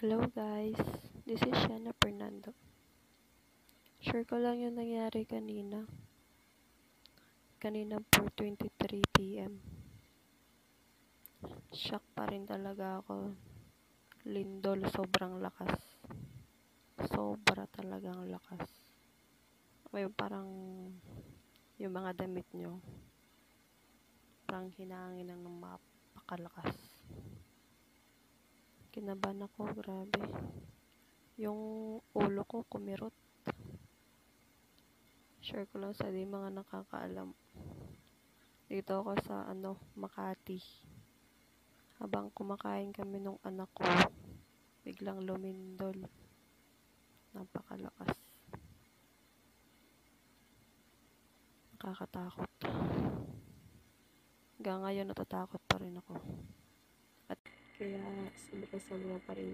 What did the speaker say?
Hello guys, this is Shana Fernando. Share ko lang yung nangyari kanina. Kanina 4:23 p.m. Shock pa rin talaga ako. Lindol, sobrang lakas. Sobra talagang lakas. May parang yung mga damit nyo, parang hinangin ng mapakalakas. Kinabahan ako, grabe. Yung ulo ko kumirot. Share ko lang sa di mga nakakaalam. Dito ako sa Makati. Habang kumakain kami nung anak ko, biglang lumindol. Napakalakas. Nakakatakot. Hanggang ngayon natatakot pa rin ako. At kaya sobra pa rin